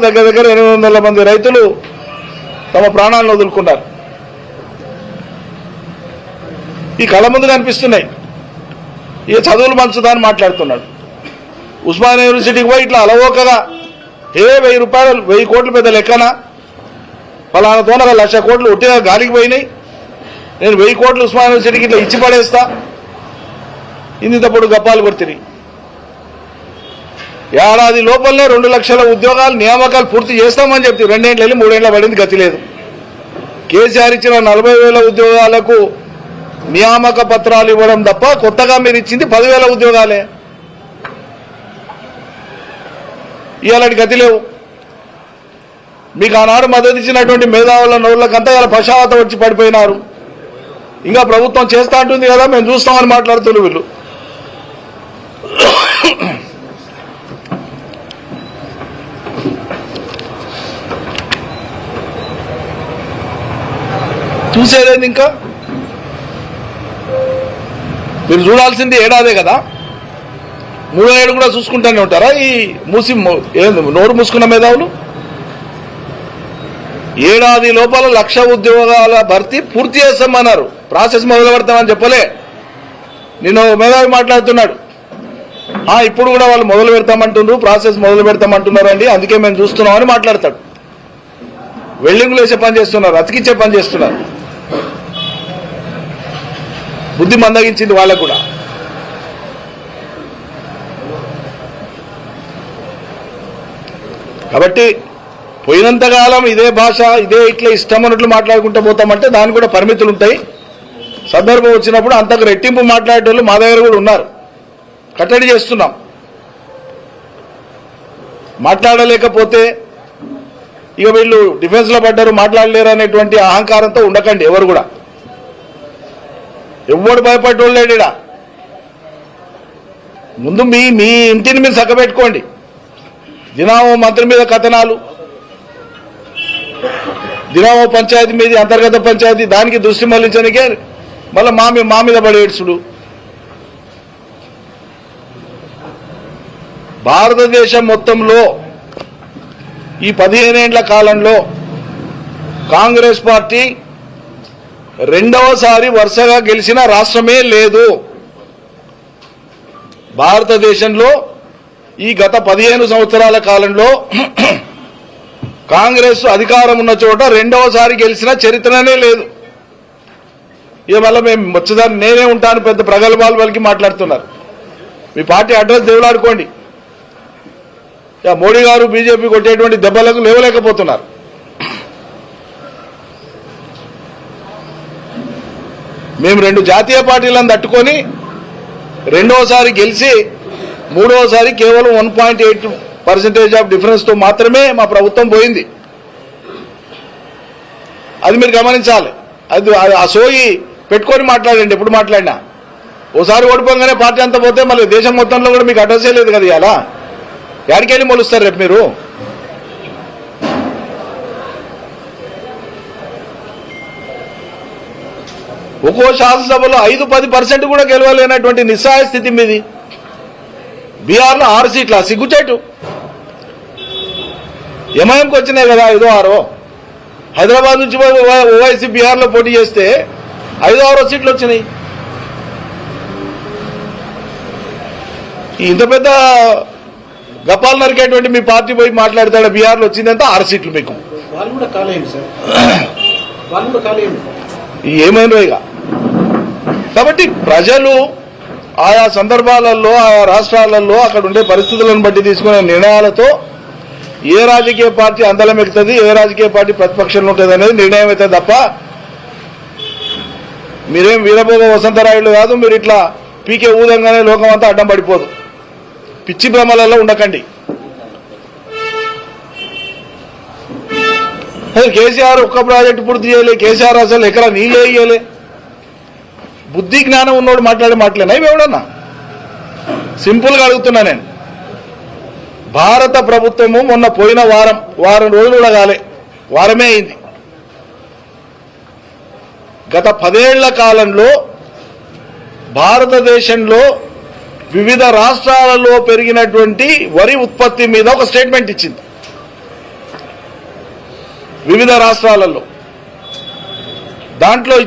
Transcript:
దగ్గర దగ్గర 800 మంది రైతులు తమ ప్రాణాలను వదులుకున్నారు. ఈ కళ్ళ ముందు కనిపిస్తున్నాయి. ఇక చదువులు మంచుదాన్ని మాట్లాడుతున్నాడు. ఉస్మానియా యూనివర్సిటీకి పోయి ఇట్లా అలవోకగా 1000 రూపాయలు 1000 కోట్లు పెద్ద లెక్కనా, ఫలానాతో 1,00,000 కోట్లు ఒట్టిగా గాలికి పోయినాయి, నేను 1000 కోట్లు ఉస్మానియా యూనివర్సిటీకి ఇట్లా ఇచ్చి పడేస్తా, ఇంతప్పుడు గప్పాలు కొడుతున్నాయి. ఏడాది లోపలనే 2 లక్షల ఉద్యోగాలు నియామకాలు పూర్తి చేస్తామని చెప్తే 2 ఏళ్ళు 3 ఏళ్ళ పడింది, గతి లేదు. కేసీఆర్ ఇచ్చిన 40,000 ఉద్యోగాలకు నియామక పత్రాలు ఇవ్వడం తప్ప కొత్తగా మీరు ఇచ్చింది 10,000 ఉద్యోగాలే. ఇలాంటి గతి లేవు. మీకు ఆనాడు మద్దతు ఇచ్చినటువంటి మేధావుల నోళ్ళకంతా ఇలా పశావత వచ్చి పడిపోయినారు. ఇంకా ప్రభుత్వం చేస్తా అంటుంది కదా, మేము చూస్తామని మాట్లాడుతున్నారు వీళ్ళు. చూసేదేంది? ఇంకా మీరు చూడాల్సింది ఏడాదే కదా, 3వ ఏడు కూడా చూసుకుంటూనే ఉంటారా ఈ నోరు మూసుకున్న మేధావులు? ఏడాది లోపల 1,00,000 ఉద్యోగాల భర్తీ పూర్తి చేస్తామన్నారు. ప్రాసెస్ మొదలు పెడతామని చెప్పలే. నేను మేధావి మాట్లాడుతున్నాడు, ఇప్పుడు కూడా వాళ్ళు మొదలు పెడతామంటున్నారు, ప్రాసెస్ మొదలు పెడతామంటున్నారు అండి, అందుకే మేము చూస్తున్నామని మాట్లాడతాడు. వెల్డింగ్లు వేసే పని చేస్తున్నారు, అతికిచ్చే పని చేస్తున్నారు. బుద్ధి మందగించింది వాళ్ళకు కూడా. కాబట్టి పోయినంతకాలం ఇదే భాష, ఇదే ఇట్లా ఇష్టం అన్నట్లు మాట్లాడుకుంటూ పోతామంటే దానికి కూడా పరిమితులు ఉంటాయి. సందర్భం వచ్చినప్పుడు అంతకు రెట్టింపు మాట్లాడేటోళ్ళు మా దగ్గర కూడా ఉన్నారు. కట్టడి చేస్తున్నాం. మాట్లాడలేకపోతే ఇక వీళ్ళు డిఫెన్స్లో పడ్డారు మాట్లాడలేరు అనేటువంటి అహంకారంతో ఉండకండి. ఎవరు కూడా ఎవడు భయపడ్డోళ్ళేడా. ముందు మీ మీ ఇంటిని మీరు చక్కబెట్టుకోండి. దినామో మంత్రి మీద కథనాలు, దినామో పంచాయతీ మీద అంతర్గత పంచాయతీ, దానికి దృష్టి మళ్లించడానికే మళ్ళీ మా మీద పడేడ్చుడు. భారతదేశం మొత్తంలో ఈ 15 ఏళ్ల కాలంలో కాంగ్రెస్ పార్టీ 2వసారి వరుసగా గెలిచిన రాష్ట్రమే లేదు. భారతదేశంలో ఈ గత 15 సంవత్సరాల కాలంలో కాంగ్రెస్ అధికారం ఉన్న చోట 2వసారి గెలిచిన చరిత్రనే లేదు. ఇక మళ్ళీ మేము వచ్చేదాన్ని నేనే ఉంటాను పెద్ద ప్రగల్భాలు వాళ్ళకి మాట్లాడుతున్నారు. మీ పార్టీ అడ్రస్ దేవులాడుకోండి. మోడీ గారు బీజేపీ కొట్టేటువంటి దెబ్బలకు లేవలేకపోతున్నారు. మేము 2 జాతీయ పార్టీలను తట్టుకొని 2వసారి గెలిచి 3వసారి కేవలం 1.8% ఆఫ్ డిఫరెన్స్ తో మాత్రమే మా ప్రభుత్వం పోయింది. అది మీరు గమనించాలి. అది ఆ సోయి పెట్టుకొని మాట్లాడండి. ఎప్పుడు మాట్లాడినా ఓసారి ఓడిపోగానే పార్టీ అంతా పోతే మళ్ళీ దేశం మొత్తంలో కూడా మీకు అడ్రస్సే లేదు కదా. ఇలా ఎక్కడికెళ్ళి మొలుస్తారు రేపు మీరు? ఒక్కో శాసనసభలో 5-10% కూడా గెలవలేనటువంటి నిస్సహాయ స్థితి మీది. బీహార్లో 6 సీట్ల సిగ్గుచేటు. ఎంఐఎంకి వచ్చినాయి కదా 5-6. హైదరాబాద్ నుంచి ఓవైసీ బీహార్లో పోటీ చేస్తే 5-6 సీట్లు వచ్చినాయి. ఇంత పెద్ద గప్పాలు నరికేటువంటి మీ పార్టీ పోయి మాట్లాడతాడు. బీహార్లో వచ్చిందంతా 6 సీట్లు మీకు. ఏమైనా ఇక. కాబట్టి ప్రజలు ఆయా సందర్భాలలో ఆయా రాష్ట్రాలలో అక్కడ ఉండే పరిస్థితులను బట్టి తీసుకునే నిర్ణయాలతో ఏ రాజకీయ పార్టీ అందలం ఎక్కుతుంది, ఏ రాజకీయ పార్టీ ప్రతిపక్షంలో ఉంటుంది అనేది నిర్ణయం అవుతుంది తప్ప మీరేం వీరభోగ వసంతరాయుడు కాదు. మీరు ఇట్లా పీకే ఊదంగానే లోకం అంతా అడ్డం పడిపోదు. పిచ్చి భ్రమలలో ఉండకండి. కేసీఆర్ ఒక్క ప్రాజెక్టు పూర్తి చేయలే. కేసీఆర్ అసలు ఎక్కడ నీళ్ళే వేయలే. బుద్ధి జ్ఞానం ఉన్నోడు మాట్లాడే మాటలేనా ఇవేవడన్నా? సింపుల్గా అడుగుతున్నా నేను. భారత ప్రభుత్వము మొన్న పోయిన వారం రోజులు కూడా కాలే, వారమే అయింది. గత 10 ఏళ్ల కాలంలో భారతదేశంలో వివిధ రాష్ట్రాలలో పెరిగినటువంటి వరి ఉత్పత్తి మీద ఒక స్టేట్మెంట్ ఇచ్చింది. వివిధ రాష్ట్రాలలో. దాంట్లో